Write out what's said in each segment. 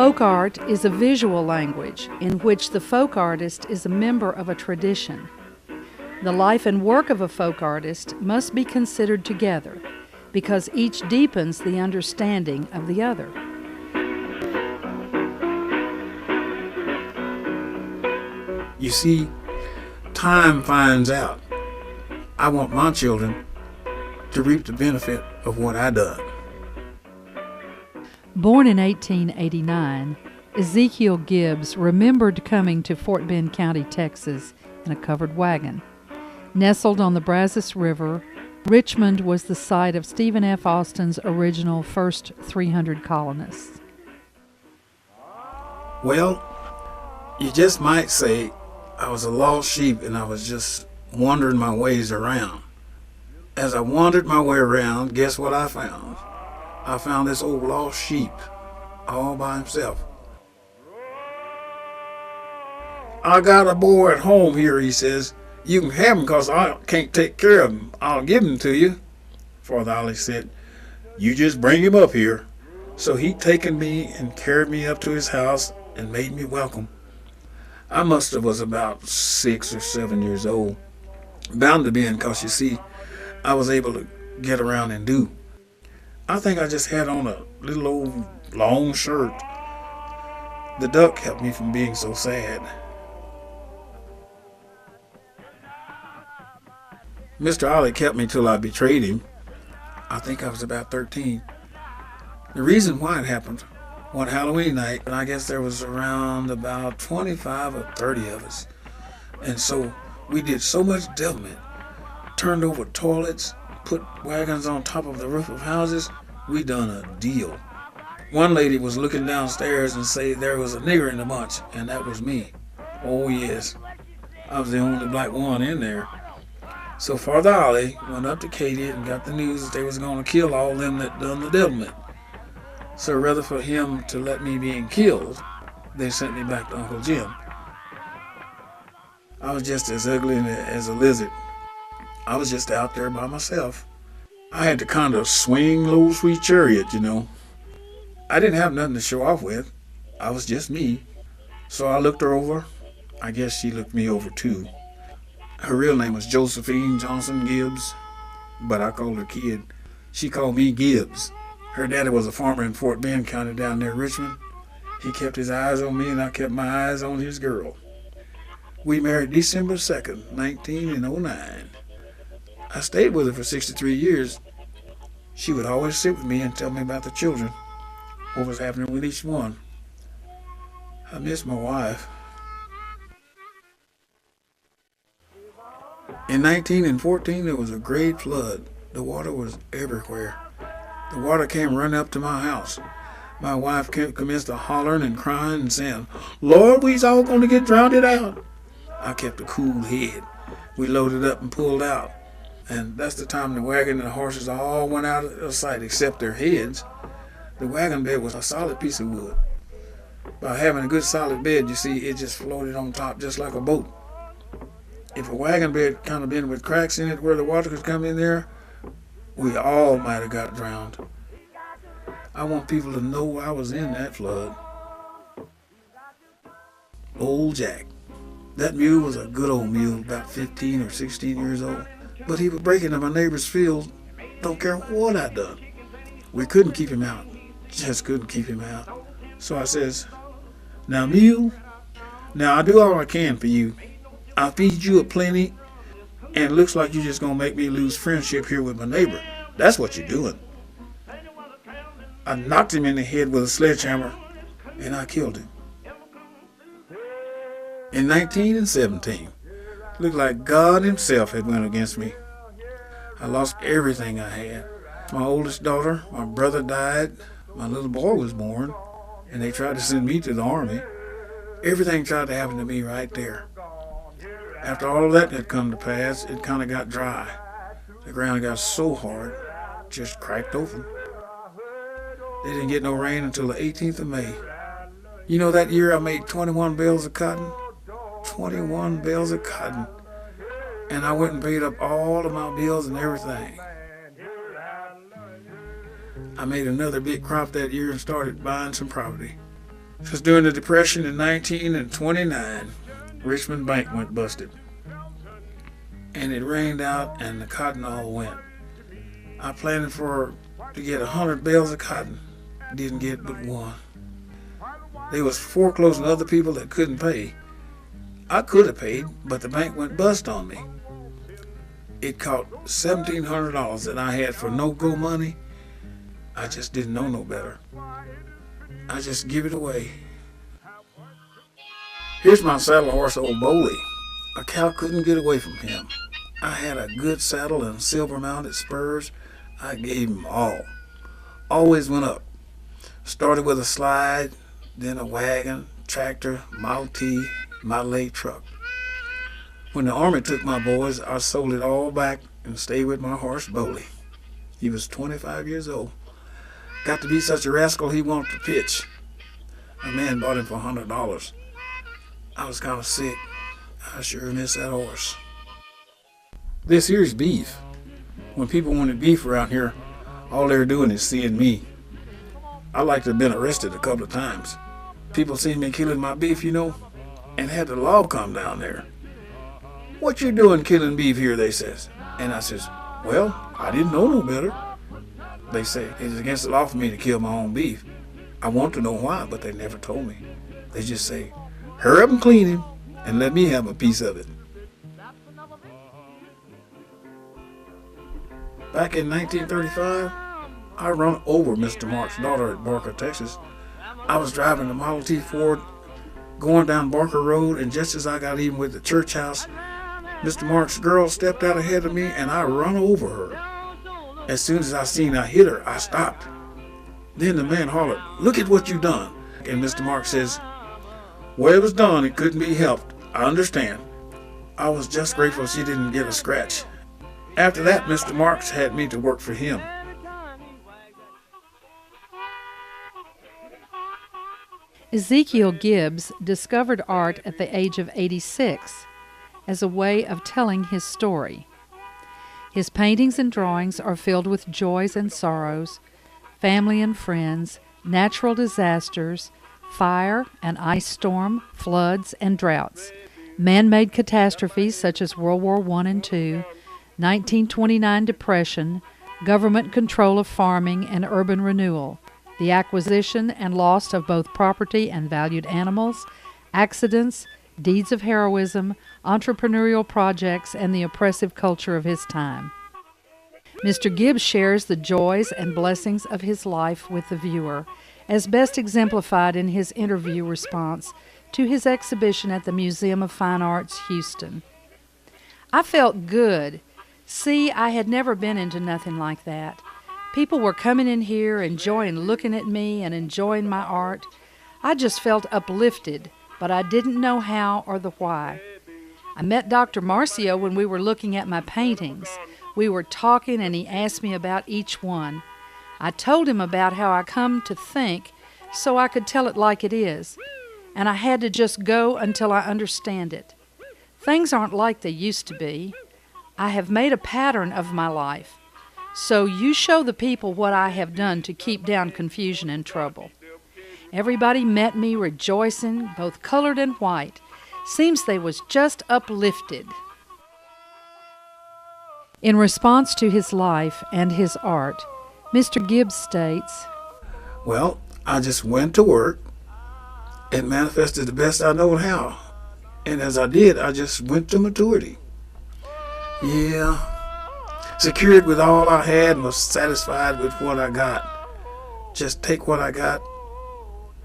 Folk art is a visual language in which the folk artist is a member of a tradition. The life and work of a folk artist must be considered together because each deepens the understanding of the other. You see, time finds out. I want my children to reap the benefit of what I done. Born in 1889, Ezekiel Gibbs remembered coming to Fort Bend County, Texas, in a covered wagon. Nestled on the Brazos River, Richmond was the site of Stephen F. Austin's original first 300 colonists. Well, you just might say I was a lost sheep and I was just wandering my ways around. As I wandered my way around, guess what I found? I found this old lost sheep all by himself. I got a boy at home here, he says. You can have him because I can't take care of him. I'll give him to you. Father Ollie said, you just bring him up here. So he taken me and carried me up to his house and made me welcome. I must have was about 6 or 7 years old. Bound to be in because, you see, I was able to get around and do. I think I just had on a little old long shirt. The duck kept me from being so sad. Mr. Ollie kept me till I betrayed him. I think I was about 13. The reason why it happened, one Halloween night, and I guess there was around about 25 or 30 of us. And so we did so much devilment, turned over toilets, put wagons on top of the roof of houses. We done a deal. One lady was looking downstairs and say there was a nigger in the bunch, and that was me. Oh yes, I was the only black one in there. So Father Ollie went up to Katie and got the news that they was going to kill all them that done the devilment. So rather for him to let me being killed, they sent me back to Uncle Jim. I was just as ugly as a lizard. I was just out there by myself. I had to kind of swing low sweet chariot, you know. I didn't have nothing to show off with. I was just me. So I looked her over. I guess she looked me over too. Her real name was Josephine Johnson Gibbs, but I called her Kid. She called me Gibbs. Her daddy was a farmer in Fort Bend County down near Richmond. He kept his eyes on me and I kept my eyes on his girl. We married December 2nd, 1909. I stayed with her for 63 years. She would always sit with me and tell me about the children, what was happening with each one. I miss my wife. In 1914, there was a great flood. The water was everywhere. The water came running up to my house. My wife commenced to hollering and crying and saying, Lord, we's all going to get drowned out. I kept a cool head. We loaded up and pulled out. And that's the time the wagon and the horses all went out of sight except their heads. The wagon bed was a solid piece of wood. By having a good solid bed, you see, it just floated on top just like a boat. If a wagon bed kind of been with cracks in it where the water could come in there, we all might have got drowned. I want people to know I was in that flood. Old Jack. That mule was a good old mule, about 15 or 16 years old. But he would break into my neighbor's field, don't care what I done. We couldn't keep him out. Just couldn't keep him out. So I says, now mule, now I do all I can for you. I feed you a plenty, and it looks like you're just gonna make me lose friendship here with my neighbor. That's what you're doing. I knocked him in the head with a sledgehammer, and I killed him. In 1917, looked like God himself had went against me. I lost everything I had. My oldest daughter, my brother died, my little boy was born, and they tried to send me to the army. Everything tried to happen to me right there. After all of that had come to pass, it kind of got dry. The ground got so hard, just cracked open. They didn't get no rain until the 18th of May. You know, that year I made 21 bales of cotton? 21 bales of cotton. And I went and paid up all of my bills and everything. I made another big crop that year and started buying some property. Because during the Depression in 1929, Richmond Bank went busted. And it rained out and the cotton all went. I planned to get 100 bales of cotton. Didn't get but one. They was foreclosing other people that couldn't pay. I could have paid, but the bank went bust on me. It cost $1,700 that I had for no-go money. I just didn't know no better. I just give it away. Here's my saddle horse, old Boley. A cow couldn't get away from him. I had a good saddle and silver-mounted spurs. I gave him all. Always went up. Started with a slide, then a wagon, tractor, Model T, Model 8 truck. When the Army took my boys, I sold it all back and stayed with my horse, Boley. He was 25 years old. Got to be such a rascal he wanted to pitch. A man bought him for $100. I was kind of sick. I sure miss that horse. This here's beef. When people wanted beef around here, all they're doing is seeing me. I like to have been arrested a couple of times. People seen me killing my beef, and had the law come down there. What you doing killing beef here, they says. And I says, well, I didn't know no better. They say it's against the law for me to kill my own beef. I want to know why, but they never told me. They just say, hurry up and clean him and let me have a piece of it. Back in 1935, I run over Mr. Mark's daughter at Barker, Texas. I was driving the Model T Ford going down Barker Road, and just as I got even with the church house, Mr. Mark's girl stepped out ahead of me and I run over her. As soon as I seen I hit her, I stopped. Then the man hollered, look at what you done. And Mr. Mark says, well, it was done. It couldn't be helped. I understand. I was just grateful she didn't get a scratch. After that, Mr. Marks had me to work for him. Ezekiel Gibbs discovered art at the age of 86 as a way of telling his story. His paintings and drawings are filled with joys and sorrows, family and friends, natural disasters, fire and ice storm, floods and droughts, man-made catastrophes such as World War I and II, 1929 Depression, government control of farming and urban renewal, the acquisition and loss of both property and valued animals, accidents, deeds of heroism, entrepreneurial projects, and the oppressive culture of his time. Mr. Gibbs shares the joys and blessings of his life with the viewer, as best exemplified in his interview response to his exhibition at the Museum of Fine Arts, Houston. I felt good. See, I had never been into nothing like that. People were coming in here, enjoying looking at me and enjoying my art. I just felt uplifted, but I didn't know how or the why. I met Dr. Marcio when we were looking at my paintings. We were talking and he asked me about each one. I told him about how I come to think so I could tell it like it is, and I had to just go until I understand it. Things aren't like they used to be. I have made a pattern of my life. So you show the people what I have done to keep down confusion and trouble. Everybody met me rejoicing, both colored and white. Seems they was just uplifted. In response to his life and his art, Mr. Gibbs states, well, I just went to work and manifested the best I know how. And as I did, I just went to maturity. Yeah, secured with all I had and was satisfied with what I got. Just take what I got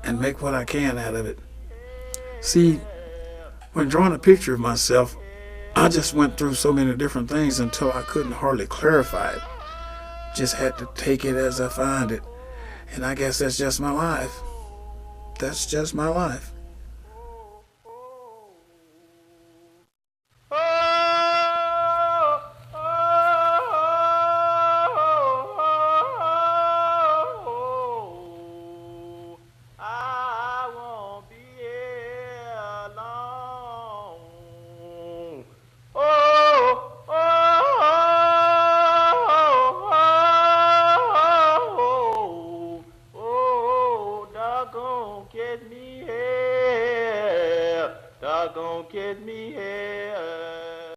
and make what I can out of it. See, when drawing a picture of myself, I just went through so many different things until I couldn't hardly clarify it. Just had to take it as I find it. And I guess that's just my life. That's just my life. Get me don't catch me